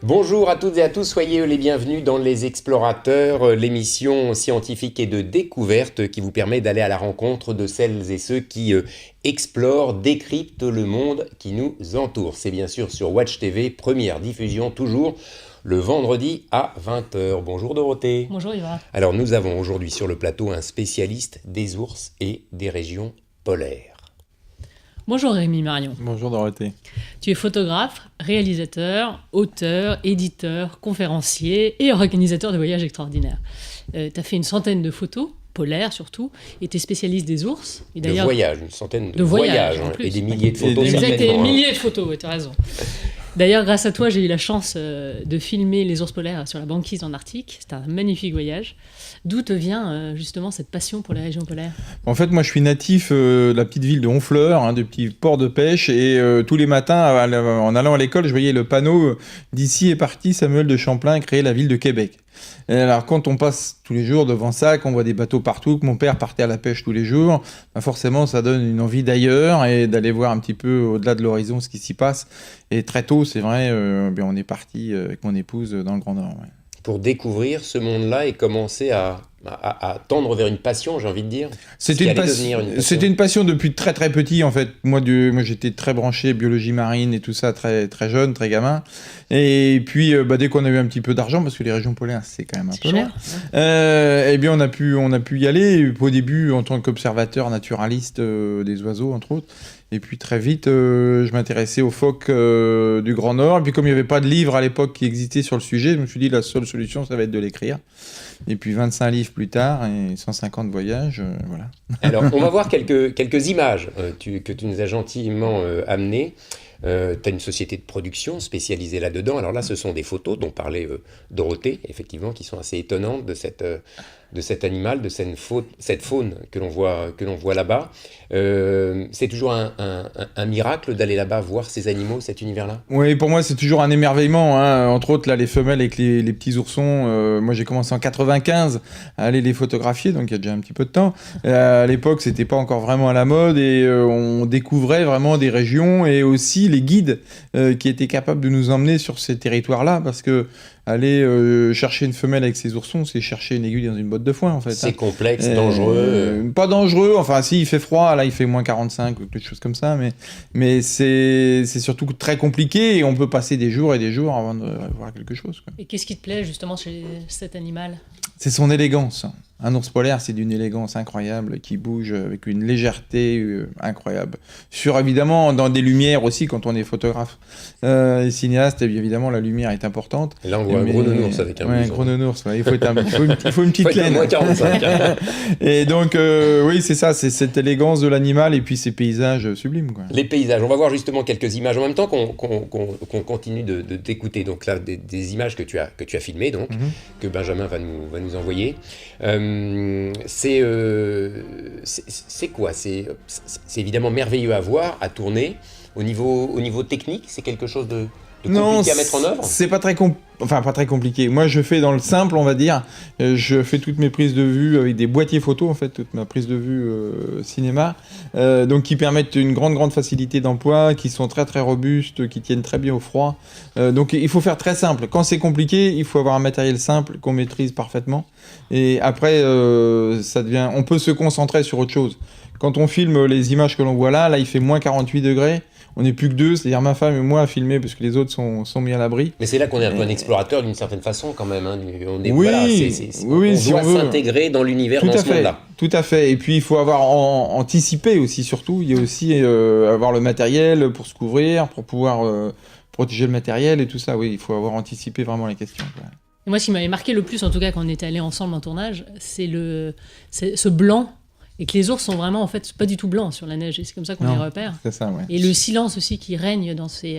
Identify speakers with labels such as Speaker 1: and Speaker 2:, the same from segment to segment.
Speaker 1: Bonjour à toutes et à tous, soyez les bienvenus dans Les Explorateurs, l'émission scientifique et de découverte qui vous permet d'aller à la rencontre de celles et ceux qui explorent, décryptent le monde qui nous entoure. C'est bien sûr sur Watch TV, première diffusion toujours le vendredi à 20h. Bonjour Dorothée.
Speaker 2: Bonjour Yvan.
Speaker 1: Alors nous avons aujourd'hui sur le plateau un spécialiste des ours et des régions polaires.
Speaker 2: Bonjour Rémi Marion.
Speaker 3: Bonjour Dorothée.
Speaker 2: Tu es photographe, réalisateur, auteur, éditeur, conférencier et organisateur de voyages extraordinaires. Tu as fait une centaine de photos, polaires surtout, et tu es spécialiste des ours. Et
Speaker 1: de voyages, une centaine de voyages
Speaker 2: en plus.
Speaker 1: Et des milliers de photos.
Speaker 2: Exact, et des milliers de photos, tu as raison. D'ailleurs, grâce à toi, j'ai eu la chance de filmer les ours polaires sur la banquise en Arctique. C'était un magnifique voyage. D'où te vient justement cette passion pour les régions polaires ?
Speaker 3: En fait, moi, je suis natif de la petite ville de Honfleur, du petit port de pêche. Et tous les matins, en allant à l'école, je voyais le panneau « D'ici est parti Samuel de Champlain créer la ville de Québec ». Et alors, quand on passe tous les jours devant ça, qu'on voit des bateaux partout, que mon père partait à la pêche tous les jours, forcément, ça donne une envie d'ailleurs et d'aller voir un petit peu au-delà de l'horizon ce qui s'y passe. Et très tôt, c'est vrai, on est parti avec mon épouse dans le Grand Nord. Ouais.
Speaker 1: Pour découvrir ce monde-là et commencer à tendre vers une passion, j'ai envie de dire.
Speaker 3: C'était une passion depuis très très petit en fait. Moi j'étais très branché biologie marine et tout ça très très jeune, très gamin. Et puis dès qu'on a eu un petit peu d'argent, parce que les régions polaires c'est quand même un peu loin, eh bien on a pu y aller. Au début en tant qu'observateur naturaliste des oiseaux entre autres. Et puis très vite, je m'intéressais aux phoques du Grand Nord. Et puis comme il n'y avait pas de livre à l'époque qui existait sur le sujet, je me suis dit la seule solution, ça va être de l'écrire. Et puis 25 livres plus tard et 150 voyages, voilà.
Speaker 1: Alors on va voir quelques images que tu nous as gentiment amenées. Tu as une société de production spécialisée là-dedans. Alors là, ce sont des photos dont parlait Dorothée, effectivement, qui sont assez étonnantes de cet animal, de cette faune que l'on voit là-bas. C'est toujours un miracle d'aller là-bas voir ces animaux, cet univers-là.
Speaker 3: Oui, pour moi, c'est toujours un émerveillement. Entre autres, là, les femelles avec les petits oursons. Moi, j'ai commencé en 95 à aller les photographier, donc il y a déjà un petit peu de temps. À l'époque, c'était pas encore vraiment à la mode et on découvrait vraiment des régions et aussi les guides qui étaient capables de nous emmener sur ces territoires-là, parce que aller chercher une femelle avec ses oursons, c'est chercher une aiguille dans une botte de foin, en fait.
Speaker 1: C'est complexe, dangereux.
Speaker 3: Pas dangereux, enfin, si, il fait froid, là, il fait moins 45 ou quelque chose comme ça, mais c'est surtout très compliqué et on peut passer des jours et des jours avant de voir quelque chose, quoi.
Speaker 2: Et qu'est-ce qui te plaît, justement, chez cet animal ?
Speaker 3: C'est son élégance. Un ours polaire, c'est d'une élégance incroyable, qui bouge avec une légèreté incroyable. Évidemment, dans des lumières aussi, quand on est photographe et cinéaste, évidemment, la lumière est importante.
Speaker 1: Et là, on voit un gros nounours avec un blouson.
Speaker 3: Un gros nounours, ouais. Il faut une petite laine.
Speaker 1: Moins 45.
Speaker 3: Et donc, oui, c'est ça, c'est cette élégance de l'animal et puis ces paysages sublimes, quoi.
Speaker 1: Les paysages, on va voir justement quelques images en même temps qu'on continue de t'écouter. Donc là, des images que tu as filmées, donc, que Benjamin va nous envoyer. C'est quoi ? C'est évidemment merveilleux à voir, à tourner. Au niveau technique, c'est quelque chose de compliqué à mettre en œuvre ?
Speaker 3: C'est pas très compliqué. Moi, je fais dans le simple, on va dire. Je fais toutes mes prises de vue avec des boîtiers photos, en fait, toute ma prise de vue cinéma, donc qui permettent une grande facilité d'emploi, qui sont très très robustes, qui tiennent très bien au froid. Donc, il faut faire très simple. Quand c'est compliqué, il faut avoir un matériel simple qu'on maîtrise parfaitement. Et après, on peut se concentrer sur autre chose. Quand on filme les images que l'on voit là, il fait moins 48 degrés. On n'est plus que deux, c'est-à-dire ma femme et moi à filmer parce que les autres sont mis à l'abri.
Speaker 1: Mais c'est là qu'on est un peu un explorateur d'une certaine façon quand même. On doit s'intégrer dans l'univers dans ce monde-là.
Speaker 3: Tout à fait. Et puis il faut avoir anticipé aussi surtout. Il y a aussi avoir le matériel pour se couvrir, pour pouvoir protéger le matériel et tout ça. Oui, il faut avoir anticipé vraiment les questions, quoi.
Speaker 2: Et moi, ce qui m'avait marqué le plus, en tout cas quand on était allés ensemble en tournage, c'est ce blanc. Et que les ours sont vraiment, en fait, pas du tout blancs sur la neige. Et c'est comme ça qu'on les repère.
Speaker 3: C'est ça, ouais.
Speaker 2: Et le silence aussi qui règne dans ces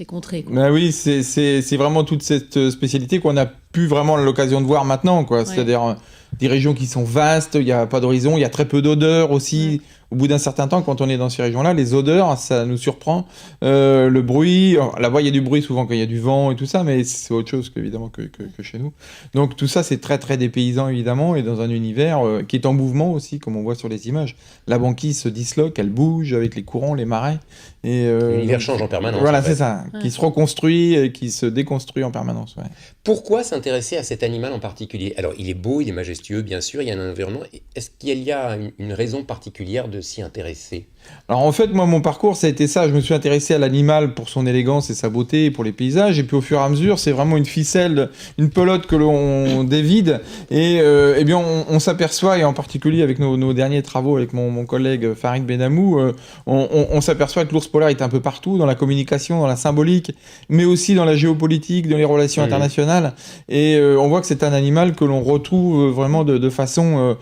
Speaker 2: contrées, quoi.
Speaker 3: Ben oui, c'est vraiment toute cette spécialité qu'on a plus vraiment l'occasion de voir maintenant, quoi. Ouais. C'est-à-dire des régions qui sont vastes, il n'y a pas d'horizon, il y a très peu d'odeurs aussi. Ouais. au bout d'un certain temps, quand on est dans ces régions-là, les odeurs, ça nous surprend. Le bruit, là-bas, il y a du bruit souvent quand il y a du vent et tout ça, mais c'est autre chose évidemment que chez nous. Donc tout ça, c'est très très dépaysant évidemment, et dans un univers qui est en mouvement aussi, comme on voit sur les images. La banquise se disloque, elle bouge avec les courants, les marais.
Speaker 1: L'univers change en permanence.
Speaker 3: Voilà, c'est ça, qui se reconstruit et qui se déconstruit en permanence. Ouais.
Speaker 1: Pourquoi s'intéresser à cet animal en particulier? Alors, il est beau, il est majestueux, bien sûr, il y a un environnement. Est-ce qu'il y a une raison particulière de s'y intéresser?
Speaker 3: Alors en fait, moi, mon parcours, ça a été ça. Je me suis intéressé à l'animal pour son élégance et sa beauté, et pour les paysages. Et puis au fur et à mesure, c'est vraiment une ficelle, une pelote que l'on dévide. Et eh bien, on s'aperçoit, et en particulier avec nos derniers travaux avec mon collègue Farid Benamou, on s'aperçoit que l'ours polaire est un peu partout, dans la communication, dans la symbolique, mais aussi dans la géopolitique, dans les relations internationales. Et on voit que c'est un animal que l'on retrouve vraiment de façon...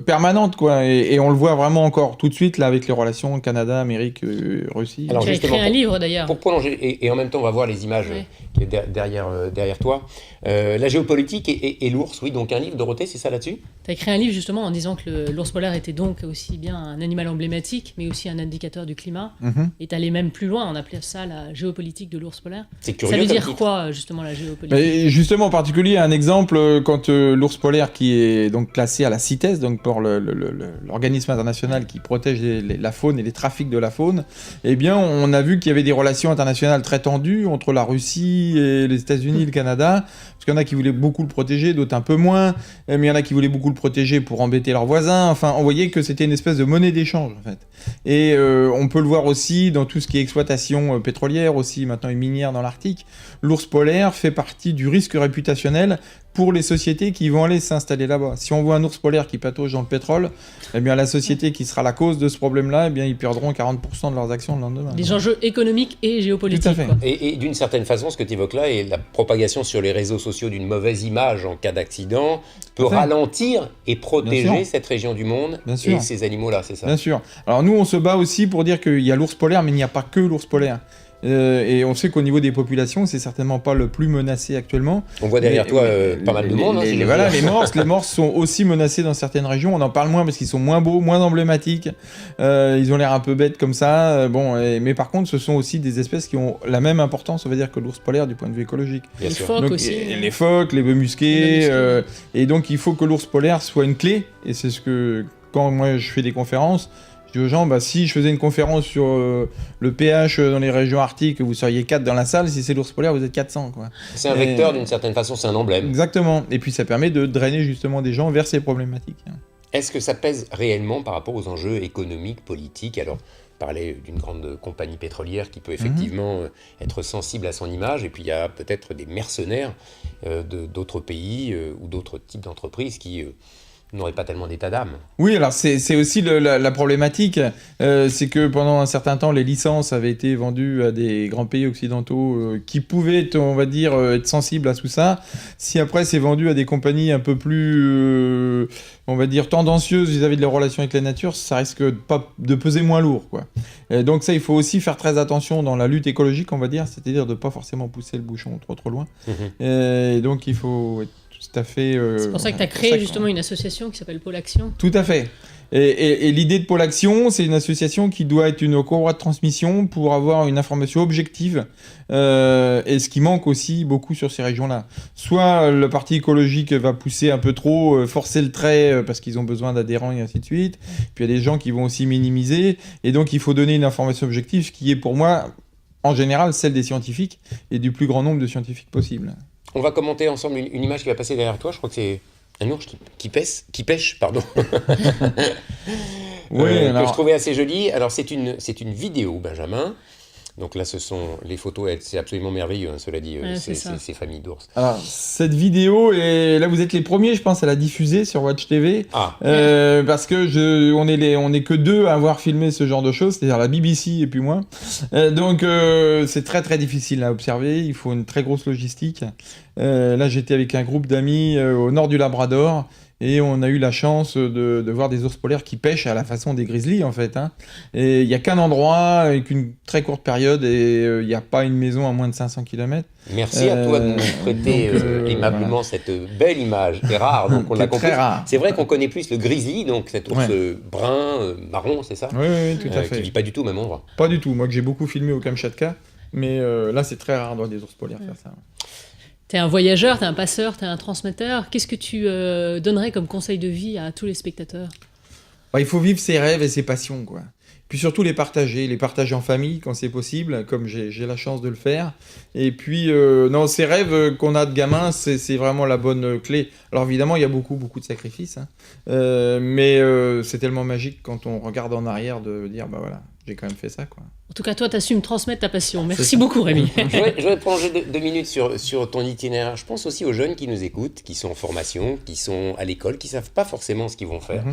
Speaker 3: permanente, quoi, et on le voit vraiment encore tout de suite là avec les relations Canada, Amérique, Russie.
Speaker 2: Alors tu as écrit un livre d'ailleurs.
Speaker 1: Pour prolonger, et en même temps on va voir les images qui est derrière toi. La géopolitique et l'ours, oui, donc un livre, Dorothée, c'est ça là-dessus?
Speaker 2: Tu as écrit un livre justement en disant que l'ours polaire était donc aussi bien un animal emblématique, mais aussi un indicateur du climat. Et tu allais même plus loin, on appelait ça la géopolitique de l'ours polaire.
Speaker 1: C'est curieux.
Speaker 2: Ça veut dire quoi justement la géopolitique?
Speaker 3: Et justement, en particulier, un exemple, quand l'ours polaire qui est donc classé à la CITES, donc pour l'organisme international qui protège la faune et les trafics de la faune, eh bien, on a vu qu'il y avait des relations internationales très tendues entre la Russie et les États-Unis et le Canada, parce qu'il y en a qui voulaient beaucoup le protéger, d'autres un peu moins, mais il y en a qui voulaient beaucoup le protéger pour embêter leurs voisins. Enfin, on voyait que c'était une espèce de monnaie d'échange, en fait. Et on peut le voir aussi dans tout ce qui est exploitation pétrolière, aussi maintenant et minière dans l'Arctique. L'ours polaire fait partie du risque réputationnel pour les sociétés qui vont aller s'installer là-bas. Si on voit un ours polaire qui patauge dans le pétrole, eh bien la société qui sera la cause de ce problème-là, eh bien ils perdront 40% de leurs actions le lendemain.
Speaker 2: Des enjeux économiques et géopolitiques.
Speaker 3: Tout à fait.
Speaker 2: Quoi.
Speaker 1: Et d'une certaine façon, ce que tu évoques là, et la propagation sur les réseaux sociaux d'une mauvaise image en cas d'accident, peut ralentir et protéger cette région du monde et ces animaux-là, c'est ça?
Speaker 3: Bien sûr. Alors nous, on se bat aussi pour dire qu'il y a l'ours polaire, mais il n'y a pas que l'ours polaire. Et on sait qu'au niveau des populations, c'est certainement pas le plus menacé actuellement.
Speaker 1: On voit derrière toi pas mal de monde.
Speaker 3: Les morses sont aussi menacés dans certaines régions. On en parle moins parce qu'ils sont moins beaux, moins emblématiques. Ils ont l'air un peu bêtes comme ça. Mais par contre, ce sont aussi des espèces qui ont la même importance, on va dire, que l'ours polaire du point de vue écologique.
Speaker 2: Les phoques aussi.
Speaker 3: Les phoques, les bœufs musqués. Et donc, il faut que l'ours polaire soit une clé. Et c'est ce que, quand moi je fais des conférences, je dis aux gens, si je faisais une conférence sur le pH dans les régions arctiques, vous seriez 4 dans la salle. Si c'est l'ours polaire, vous êtes 400. Quoi.
Speaker 1: C'est un vecteur d'une certaine façon, c'est un emblème.
Speaker 3: Exactement. Et puis ça permet de drainer justement des gens vers ces problématiques.
Speaker 1: Est-ce que ça pèse réellement par rapport aux enjeux économiques, politiques? Alors, parler d'une grande compagnie pétrolière qui peut effectivement être sensible à son image, et puis il y a peut-être des mercenaires d'autres pays ou d'autres types d'entreprises qui... n'aurait pas tellement d'état d'âme. Oui, alors c'est aussi la problématique, c'est que pendant un certain temps, les licences avaient été vendues à des grands pays occidentaux qui pouvaient, on va dire, être sensibles à tout ça. Si après c'est vendu à des compagnies un peu plus, on va dire, tendancieuses vis-à-vis de leurs relations avec la nature, ça risque de peser moins lourd, quoi. Donc ça, il faut aussi faire très attention dans la lutte écologique, on va dire, c'est-à-dire de ne pas forcément pousser le bouchon trop loin. Et donc il faut être tout à fait...
Speaker 2: c'est pour ça que tu as créé justement une association qui s'appelle Pôle Action.
Speaker 3: Tout à fait. Et l'idée de Pôle Action, c'est une association qui doit être une courroie de transmission pour avoir une information objective, et ce qui manque aussi beaucoup sur ces régions-là. Soit le parti écologique va pousser un peu trop, forcer le trait parce qu'ils ont besoin d'adhérents et ainsi de suite, puis il y a des gens qui vont aussi minimiser, et donc il faut donner une information objective, ce qui est pour moi, en général, celle des scientifiques, et du plus grand nombre de scientifiques possible.
Speaker 1: On va commenter ensemble une image qui va passer derrière toi. Je crois que c'est un ours qui pêche, pardon.
Speaker 3: Oui,
Speaker 1: que je trouvais assez jolie. Alors c'est une vidéo, Benjamin. Donc là, ce sont les photos, c'est absolument merveilleux, cela dit, ces familles d'ours.
Speaker 3: Alors, cette vidéo, et là, vous êtes les premiers, je pense, à la diffuser sur Watch TV. Parce que on est que deux à avoir filmé ce genre de choses, c'est-à-dire la BBC et puis moi. Donc, c'est très, très difficile à observer. Il faut une très grosse logistique. Là, j'étais avec un groupe d'amis au nord du Labrador. et on a eu la chance de voir des ours polaires qui pêchent à la façon des grizzlies, en fait. Hein. Et il n'y a qu'un endroit avec une très courte période, et il n'y a pas une maison à moins de 500 km.
Speaker 1: Merci à toi de nous prêter aimablement cette belle image. C'est rare, donc on l'a compris. C'est vrai qu'on connaît plus le grizzly, donc cet ours brun, marron, c'est ça?
Speaker 3: Oui, tout à fait.
Speaker 1: Qui vit pas du tout au même endroit.
Speaker 3: Pas du tout. Moi, que j'ai beaucoup filmé au Kamchatka, mais là, c'est très rare de voir des ours polaires faire ça.
Speaker 2: T'es un voyageur, t'es un passeur, t'es un transmetteur. Qu'est-ce que tu donnerais comme conseil de vie à tous les spectateurs?
Speaker 3: Il faut vivre ses rêves et ses passions, quoi. Puis surtout les partager en famille quand c'est possible, comme j'ai la chance de le faire. Et puis, non, ces rêves qu'on a de gamin, c'est vraiment la bonne clé. Alors évidemment, il y a beaucoup de sacrifices, hein. Mais c'est tellement magique quand on regarde en arrière de dire, bah voilà, j'ai quand même fait ça, quoi.
Speaker 2: En tout cas, toi, t'assumes transmettre ta passion. Merci beaucoup, Rémi.
Speaker 1: Je vais prolonger 2 minutes sur ton itinéraire. Je pense aussi aux jeunes qui nous écoutent, qui sont en formation, qui sont à l'école, qui ne savent pas forcément ce qu'ils vont faire.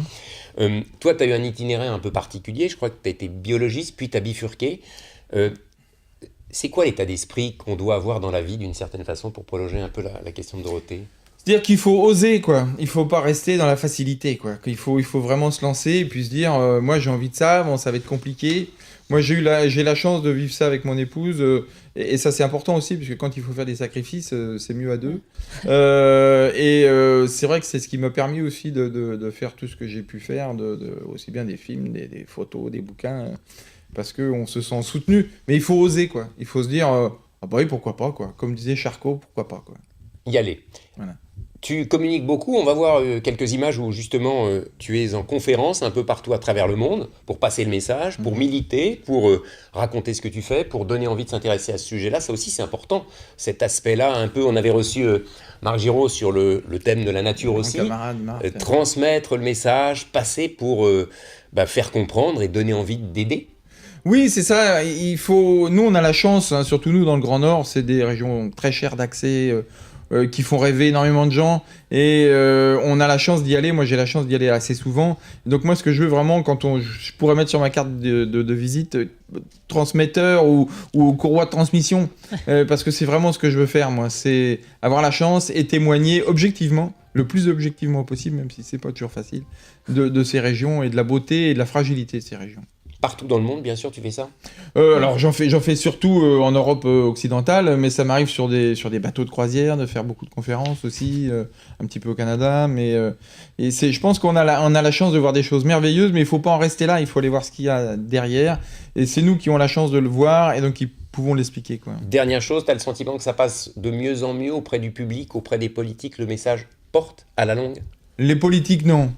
Speaker 1: Toi, tu as eu un itinéraire un peu particulier. Je crois que tu as été biologiste, puis tu as bifurqué. C'est quoi l'état d'esprit qu'on doit avoir dans la vie, d'une certaine façon, pour prolonger un peu la question de Dorothée?
Speaker 3: C'est-à-dire qu'il faut oser, quoi. Il faut pas rester dans la facilité, quoi. Il faut vraiment se lancer et puis se dire, moi j'ai envie de ça, bon, ça va être compliqué. Moi j'ai la chance de vivre ça avec mon épouse, et ça c'est important aussi, parce que quand il faut faire des sacrifices, c'est mieux à deux. C'est vrai que c'est ce qui m'a permis aussi de faire tout ce que j'ai pu faire, aussi bien des films, des photos, des bouquins, parce qu'on se sent soutenu. Mais il faut oser, quoi. Il faut se dire, ah bah oui, pourquoi pas, quoi. Comme disait Charcot, pourquoi pas, quoi.
Speaker 1: Y aller.
Speaker 3: Voilà.
Speaker 1: Tu communiques beaucoup, on va voir quelques images où justement tu es en conférence un peu partout à travers le monde pour passer le message, pour militer, pour raconter ce que tu fais, pour donner envie de s'intéresser à ce sujet-là. Ça aussi c'est important, cet aspect-là un peu. On avait reçu Marc Giraud sur le thème de la nature aussi.
Speaker 3: Camarade, Marc,
Speaker 1: transmettre le message, passer pour faire comprendre et donner envie d'aider.
Speaker 3: Oui, c'est ça. Nous on a la chance, hein, surtout nous dans le Grand Nord, c'est des régions très chères d'accès, qui font rêver énormément de gens, et on a la chance d'y aller. Moi j'ai la chance d'y aller assez souvent, donc moi ce que je veux vraiment, je pourrais mettre sur ma carte de visite transmetteur ou courroie de transmission, parce que c'est vraiment ce que je veux faire, moi, c'est avoir la chance et témoigner objectivement, le plus objectivement possible, même si c'est pas toujours facile, de ces régions et de la beauté et de la fragilité de ces régions.
Speaker 1: Partout dans le monde, bien sûr, tu fais ça?
Speaker 3: Alors j'en fais surtout en Europe occidentale, mais ça m'arrive sur des bateaux de croisière de faire beaucoup de conférences aussi, un petit peu au Canada. Je pense qu'on a la chance de voir des choses merveilleuses, mais il ne faut pas en rester là, il faut aller voir ce qu'il y a derrière. Et c'est nous qui avons la chance de le voir et donc qui pouvons l'expliquer, quoi.
Speaker 1: Dernière chose, tu as le sentiment que ça passe de mieux en mieux auprès du public, auprès des politiques, le message porte à la longue?
Speaker 3: Les politiques, non.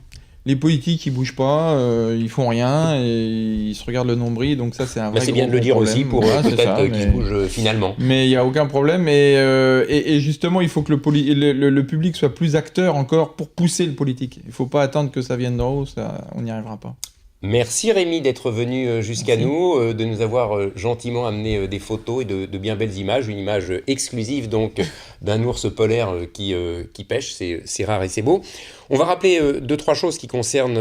Speaker 3: Les politiques, ils bougent pas, ils font rien et ils se regardent le nombril, donc ça c'est un vrai
Speaker 1: c'est bien de le dire
Speaker 3: problème.
Speaker 1: aussi pour peut-être qu'ils bougent finalement.
Speaker 3: Mais il n'y a aucun problème, et justement il faut que le public soit plus acteur encore pour pousser le politique. Il ne faut pas attendre que ça vienne d'en haut, on n'y arrivera pas.
Speaker 1: Merci Rémi d'être venu jusqu'à nous, de nous avoir gentiment amené des photos et de bien belles images, une image exclusive donc d'un ours polaire qui pêche, c'est rare et c'est beau. On va rappeler 2-3 choses qui concernent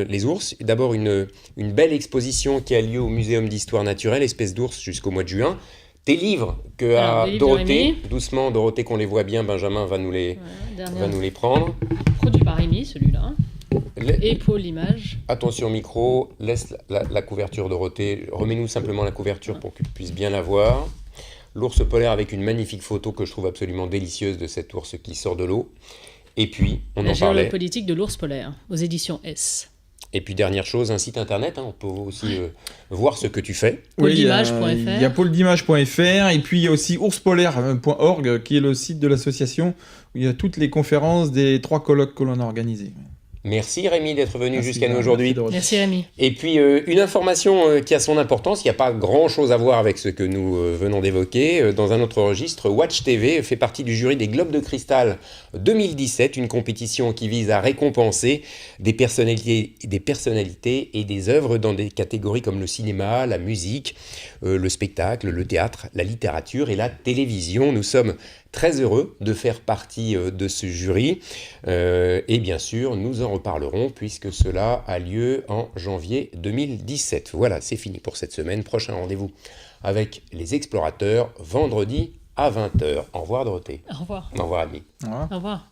Speaker 1: les ours. D'abord une belle exposition qui a lieu au Muséum d'Histoire Naturelle, Espèces d'ours, jusqu'au mois de juin. Tes livres Dorothée, doucement Dorothée qu'on les voit bien, Benjamin va nous les prendre.
Speaker 2: Produit par Rémi, celui-là. Et pour l'image.
Speaker 1: Attention micro, laisse la couverture Dorothée, remets-nous simplement la couverture pour que tu puisses bien la voir. L'ours polaire avec une magnifique photo que je trouve absolument délicieuse de cet ours qui sort de l'eau. Et puis, on en parlait. La
Speaker 2: géopolitique de l'ours polaire, aux éditions S.
Speaker 1: Et puis dernière chose, un site internet, on peut aussi voir ce que tu fais.
Speaker 2: Pauldimage.fr.
Speaker 3: Il y a pauldimage.fr, et puis il y a aussi ourspolaire.org qui est le site de l'association où il y a toutes les conférences des 3 colloques que l'on a organisés.
Speaker 1: Merci Rémi d'être venu jusqu'à nous aujourd'hui.
Speaker 2: Merci Rémi.
Speaker 1: Et puis une information qui a son importance, il n'y a pas grand chose à voir avec ce que nous venons d'évoquer. Dans un autre registre, Watch TV fait partie du jury des Globes de Cristal 2017, une compétition qui vise à récompenser des personnalités et des œuvres dans des catégories comme le cinéma, la musique, le spectacle, le théâtre, la littérature et la télévision. Nous sommes très heureux de faire partie de ce jury et bien sûr nous en reparlerons puisque cela a lieu en janvier 2017. Voilà, c'est fini pour cette semaine. Prochain rendez-vous avec les explorateurs vendredi à 20h. Au revoir Dorothée.
Speaker 2: Au revoir.
Speaker 1: Au revoir Ami.
Speaker 2: Au revoir.